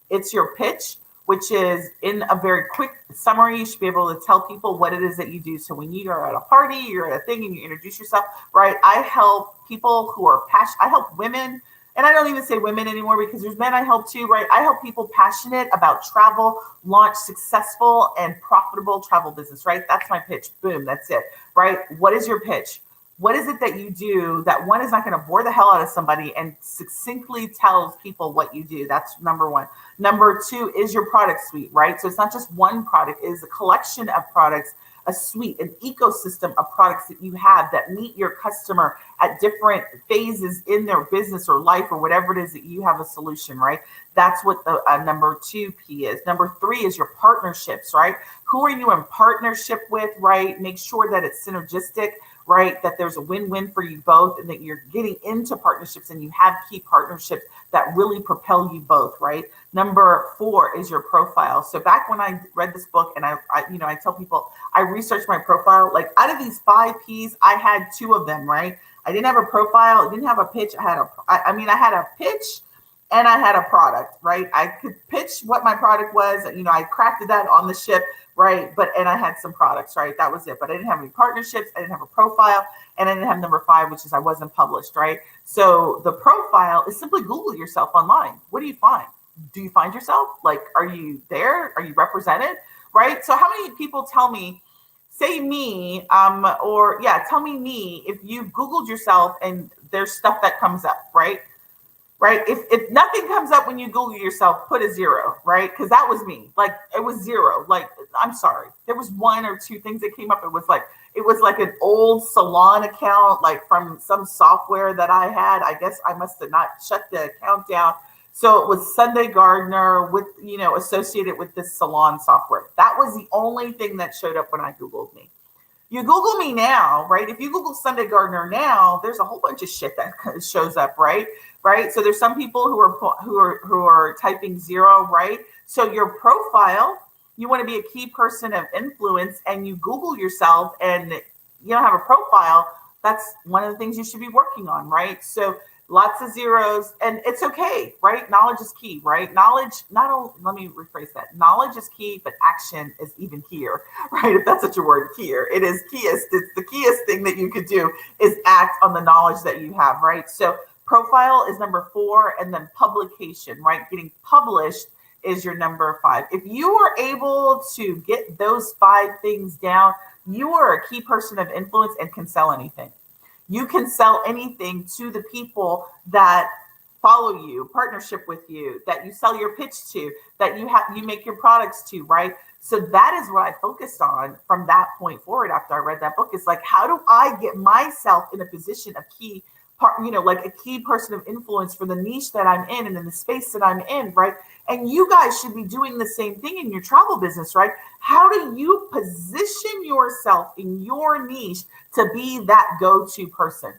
It's your pitch, which is in a very quick summary. You should be able to tell people what it is that you do. So when you are at a party, you're at a thing and you introduce yourself, right? I help people who are passionate. I help women, and I don't even say women anymore because there's men I help too, right? I help people passionate about travel, launch successful and profitable travel business, right? That's my pitch. Boom, that's it, right? What is your pitch? What is it that you do that one is not going to bore the hell out of somebody and succinctly tells people what you do? That's number 1. Number 2 is your product suite, right? So it's not just one product, it is a collection of products, a suite, an ecosystem of products that you have that meet your customer at different phases in their business or life or whatever it is that you have a solution, right? That's what the number 2 P is. Number 3 is your partnerships, right? Who are you in partnership with, right? Make sure that it's synergistic, right? That there's a win-win for you both and that you're getting into partnerships and you have key partnerships that really propel you both, right? Number 4 is your profile. So back when I read this book and I tell people, I researched my profile, like out of these 5 Ps, I had 2 of them, right? I didn't have a profile. I didn't have a pitch. I had a pitch and I had a product, right? I could pitch what my product was. I crafted that on the ship, right? And I had some products, right? That was it. But I didn't have any partnerships. I didn't have a profile. And I didn't have number 5, which is I wasn't published, right? So the profile is simply Google yourself online. What do you find? Do you find yourself? Like, are you there? Are you represented? Right? So how many people tell me, say me, tell me if you Googled yourself and there's stuff that comes up, right? Right? If nothing comes up when you Google yourself, put a 0, right? Because that was me. Like, it was 0. Like, I'm sorry. There was 1 or 2 things that came up. It was like an old salon account, like from some software that I had. I guess I must have not shut the account down. So it was Sunday Gardener with, associated with this salon software. That was the only thing that showed up when I Googled me. You Google me now, right? If you Google Sunday Gardener now, there's a whole bunch of shit that shows up, right? Right. So there's some people who are typing 0, right? So your profile, you want to be a key person of influence, and you Google yourself, and you don't have a profile. That's one of the things you should be working on, right? So lots of 0s, and it's okay, right? Knowledge is key, right? Knowledge, not only, let me rephrase that. Knowledge is key, but action is even keyer, right? If that's such a word, keyer. It is keyest. It's the keyest thing that you could do is act on the knowledge that you have, right? So profile is number 4, and then publication, right? Getting published is your number 5. If you are able to get those 5 things down, you are a key person of influence and can sell anything. You can sell anything to the people that follow you, partnership with you, that you sell your pitch to, that you make your products to, right? So that is what I focused on from that point forward after I read that book, is like, how do I get myself in a position of key part, like a key person of influence for the niche that I'm in and in the space that I'm in, right? And you guys should be doing the same thing in your travel business, right? How do you position yourself in your niche to be that go-to person?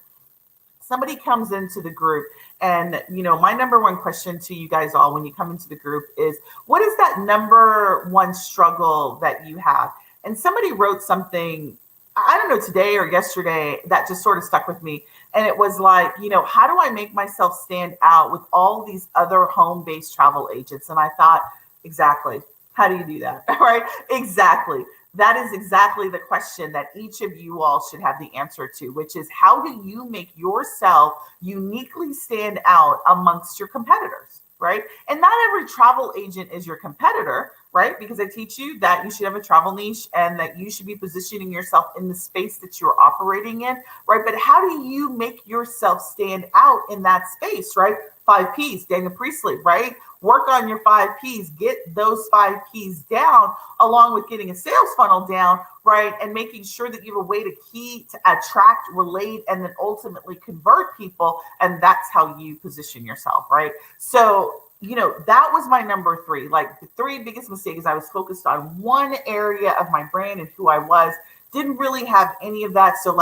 Somebody comes into the group, and my number one question to you guys all when you come into the group is, what is that number one struggle that you have? And somebody wrote something, I don't know, today or yesterday, that just sort of stuck with me. And it was like, how do I make myself stand out with all these other home-based travel agents? And I thought, exactly. How do you do that? Right? Exactly. That is exactly the question that each of you all should have the answer to, which is, how do you make yourself uniquely stand out amongst your competitors, right? And not every travel agent is your competitor, right? Because I teach you that you should have a travel niche and that you should be positioning yourself in the space that you're operating in, right? But how do you make yourself stand out in that space, right? 5 P's, Daniel Priestley, right? Work on your 5 P's, get those 5 P's down, along with getting a sales funnel down, right? And making sure that you have a way to attract, relate, and then ultimately convert people. And that's how you position yourself, right? So, that was my number 3. Like, the 3 biggest mistakes, I was focused on one area of my brand and who I was. Didn't really have any of that. So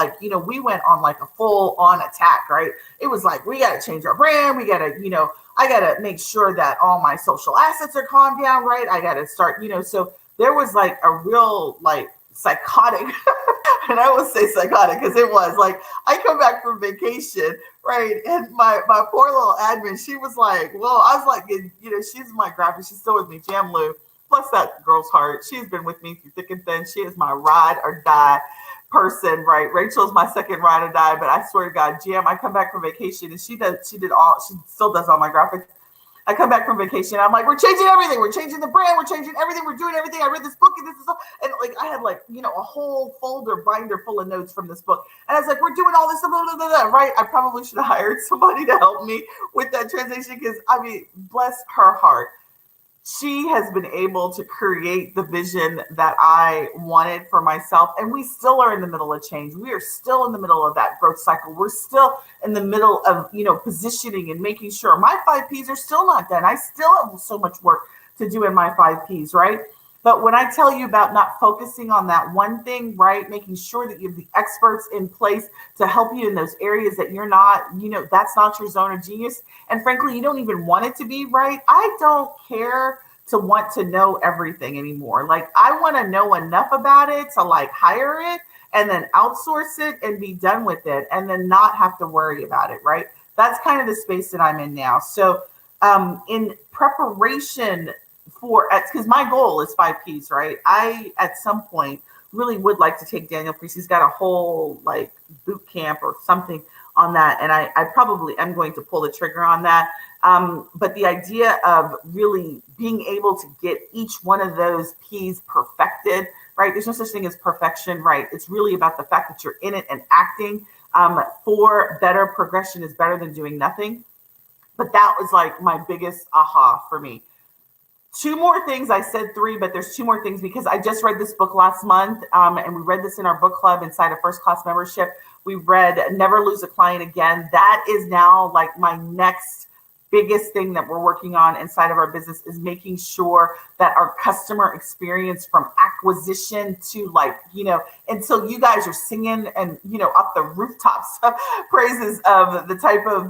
we went on like a full on attack, right? It was like, we got to change our brand. We got to, I got to make sure that all my social assets are calmed down, right? I got to start, so there was like a real like psychotic, and I will say psychotic because it was like, I come back from vacation, right? And my poor little admin, she was like, well, I was like, she's my graphic. She's still with me, Jam Lou. Bless that girl's heart. She's been with me through thick and thin. She is my ride or die person, right? Rachel's my second ride or die, but I swear to God, Jam, I come back from vacation and she still does all my graphics. I come back from vacation. I'm like, we're changing everything. We're changing the brand. We're changing everything. We're doing everything. I read this book and this is all. And like, I had like, a whole binder full of notes from this book. And I was like, we're doing all this, blah, blah, blah, blah, right? I probably should have hired somebody to help me with that translation because, bless her heart. She has been able to create the vision that I wanted for myself. And we still are in the middle of change. We are still in the middle of that growth cycle. We're still in the middle of, positioning and making sure my 5 P's are still not done. I still have so much work to do in my 5 P's, right? But when I tell you about not focusing on that one thing, right, making sure that you have the experts in place to help you in those areas that you're not, that's not your zone of genius. And frankly, you don't even want it to be, right? I don't care to want to know everything anymore. Like, I want to know enough about it to like hire it and then outsource it and be done with it and then not have to worry about it, right? That's kind of the space that I'm in now. So in preparation for, because my goal is 5 P's, right? I, at some point, really would like to take Daniel Priest. He's got a whole like boot camp or something on that. And I probably am going to pull the trigger on that. But the idea of really being able to get each one of those P's perfected, right? There's no such thing as perfection, right? It's really about the fact that you're in it and acting for better. Progression is better than doing nothing. But that was like my biggest aha for me. 2 more things. I said 3, but there's 2 more things because I just read this book last month, and we read this in our book club inside a first class membership. We read Never Lose a Client Again. That is now like my next biggest thing that we're working on inside of our business, is making sure that our customer experience from acquisition to until you guys are singing and, up the rooftops praises of the type of,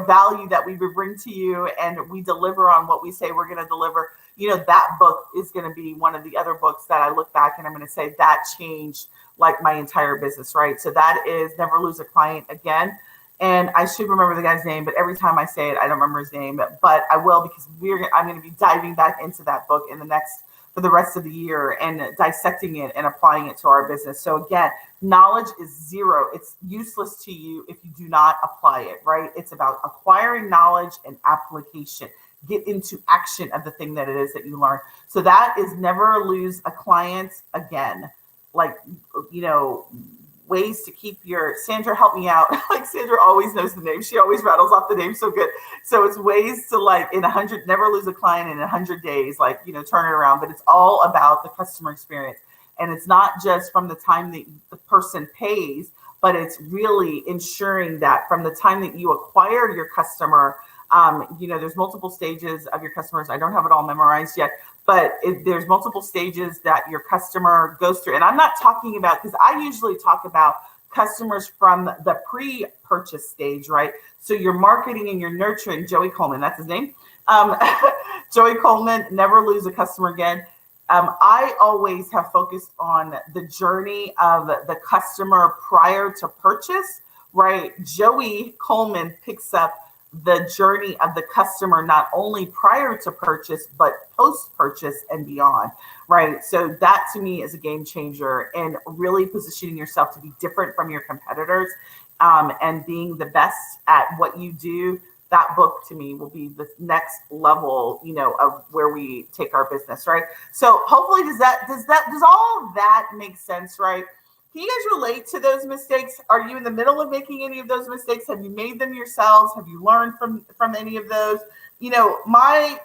value that we would bring to you, and we deliver on what we say we're going to deliver. That book is going to be one of the other books that I look back and I'm going to say that changed like my entire business, right? So that is Never Lose a Client Again. And I should remember the guy's name, but every time I say it, I don't remember his name. But I will, because I'm going to be diving back into that book for the rest of the year and dissecting it and applying it to our business. So again, knowledge is zero. It's useless to you if you do not apply it, right? It's about acquiring knowledge and application. Get into action of the thing that it is that you learn. So that is Never Lose a Client Again. Like, ways to keep your, Sandra, help me out. Like Sandra always knows the name. She always rattles off the name so good. So it's ways to like in 100, never lose a client in 100 days, like, turn it around. But it's all about the customer experience. And it's not just from the time that the person pays, but it's really ensuring that from the time that you acquire your customer, there's multiple stages of your customers. I don't have it all memorized yet, but there's multiple stages that your customer goes through. And I'm not talking about, because I usually talk about customers from the pre-purchase stage, right? So you're marketing and you're nurturing. Joey Coleman, that's his name. Joey Coleman, never lose a customer again. I always have focused on the journey of the customer prior to purchase, right? Joey Coleman picks up the journey of the customer, not only prior to purchase, but post-purchase and beyond, right? So that to me is a game changer, and really positioning yourself to be different from your competitors, and being the best at what you do. That book to me will be the next level, of where we take our business, right? So hopefully does all of that make sense, right? Can you guys relate to those mistakes? Are you in the middle of making any of those mistakes? Have you made them yourselves? Have you learned from any of those? My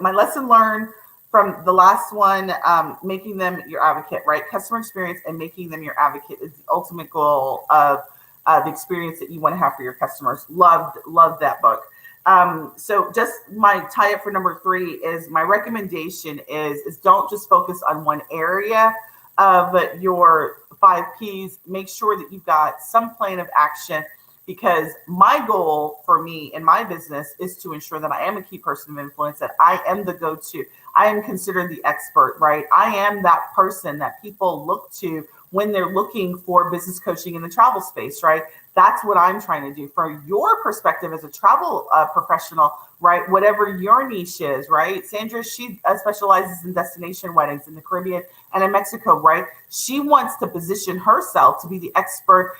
lesson learned from the last one, making them your advocate, right? Customer experience and making them your advocate is the ultimate goal of the experience that you want to have for your customers. Loved that book. So just my tie up for number 3 is my recommendation is don't just focus on one area of your 5 Ps. Make sure that you've got some plan of action, because my goal for me in my business is to ensure that I am a key person of influence, that I am the go-to. I am considered the expert, right? I am that person that people look to when they're looking for business coaching in the travel space, right? That's what I'm trying to do. From your perspective as a travel professional, right? Whatever your niche is, right? Sandra, she specializes in destination weddings in the Caribbean and in Mexico, right? She wants to position herself to be the expert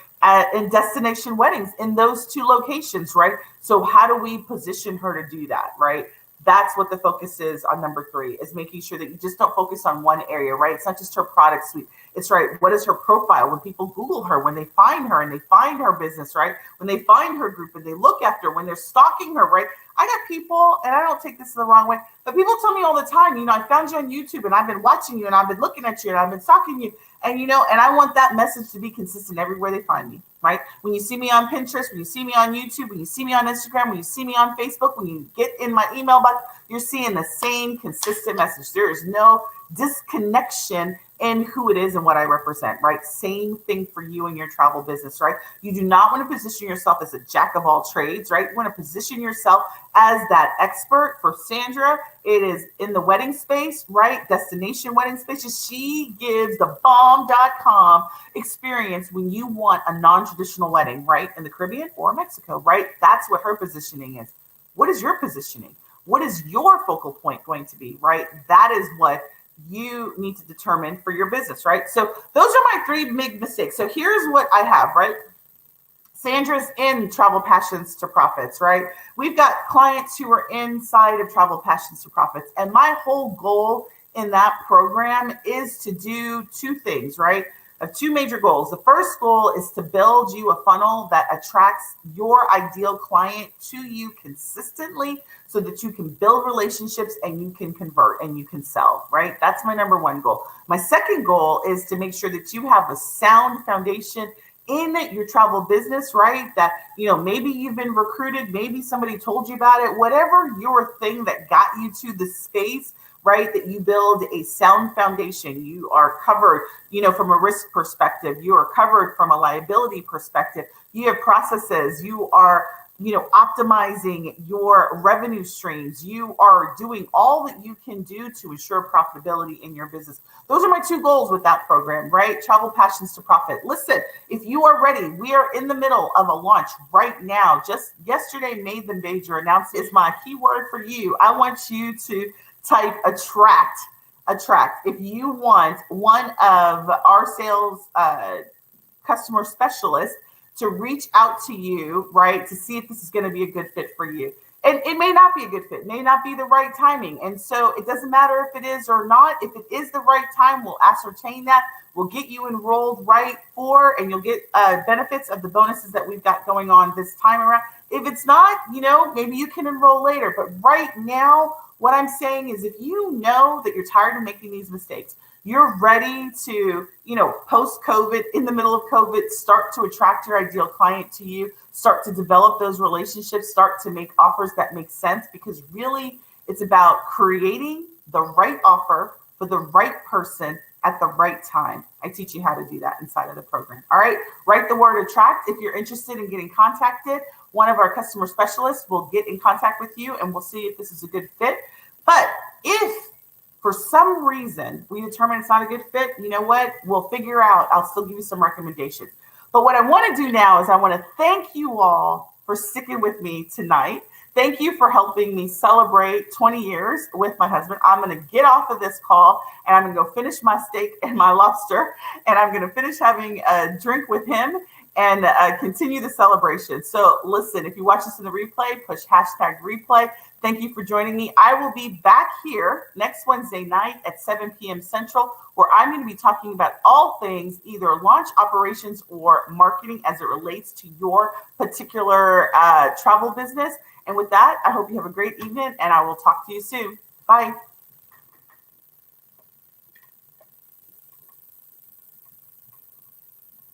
in destination weddings in those 2 locations, right? So how do we position her to do that, right? That's what the focus is on number 3, is making sure that you just don't focus on one area, right? It's not just her product suite. It's right. What is her profile? When people Google her, when they find her and they find her business, right? When they find her group and they look after her, when they're stalking her, right? I got people, and I don't take this the wrong way, but people tell me all the time, I found you on YouTube and I've been watching you and I've been looking at you and I've been stalking you. And, and I want that message to be consistent everywhere they find me, right? When you see me on Pinterest, when you see me on YouTube, when you see me on Instagram, when you see me on Facebook, when you get in my email box, you're seeing the same consistent message. There is no disconnection in who it is and what I represent, right? Same thing for you and your travel business, right? You do not want to position yourself as a jack of all trades, right? You want to position yourself as that expert. For Sandra, it is in the wedding space, right? Destination wedding spaces. She gives the bomb.com experience when you want a non-traditional wedding, right? In the Caribbean or Mexico, right? That's what her positioning is. What is your positioning? What is your focal point going to be, right? That is what you need to determine for your business, right? So those are my 3 big mistakes. So here's what I have, right? Sandra's in Travel Passions to Profits, right? We've got clients who are inside of Travel Passions to Profits. And my whole goal in that program is to do 2 things, right? I have 2 major goals. The first goal is to build you a funnel that attracts your ideal client to you consistently so that you can build relationships and you can convert and you can sell, right? That's my number 1 goal. My second goal is to make sure that you have a sound foundation in your travel business, right? That, maybe you've been recruited, maybe somebody told you about it, whatever your thing that got you to the space, right? That you build a sound foundation. You are covered, from a risk perspective. You are covered from a liability perspective. You have processes. You are, optimizing your revenue streams. You are doing all that you can do to ensure profitability in your business. Those are my 2 goals with that program, right? Travel Passions to Profit. Listen, if you are ready, we are in the middle of a launch right now. Just yesterday, made the major announcement is my keyword for you. I want you to type attract. If you want one of our sales customer specialists to reach out to you, right, to see if this is going to be a good fit for you. And it may not be a good fit, may not be the right timing. And so it doesn't matter if it is or not. If it is the right time, we'll ascertain that. We'll get you enrolled right for, and you'll get benefits of the bonuses that we've got going on this time around. If it's not, maybe you can enroll later. But right now, what I'm saying is if you know that you're tired of making these mistakes, you're ready to, post COVID, in the middle of COVID, start to attract your ideal client to you, start to develop those relationships, start to make offers that make sense, because really it's about creating the right offer for the right person at the right time. I teach you how to do that inside of the program. All right. Write the word attract. If you're interested in getting contacted, one of our customer specialists will get in contact with you and we'll see if this is a good fit. But if for some reason we determine it's not a good fit, you know what? We'll figure out. I'll still give you some recommendations. But what I want to do now is I want to thank you all for sticking with me tonight. Thank you for helping me celebrate 20 years with my husband. I'm going to get off of this call and I'm going to go finish my steak and my lobster, and I'm going to finish having a drink with him and continue the celebration. So listen, if you watch this in the replay, push #replay. Thank you for joining me. I will be back here next Wednesday night at 7 p.m. Central, where I'm going to be talking about all things either launch operations or marketing as it relates to your particular travel business. And with that, I hope you have a great evening, and I will talk to you soon. Bye.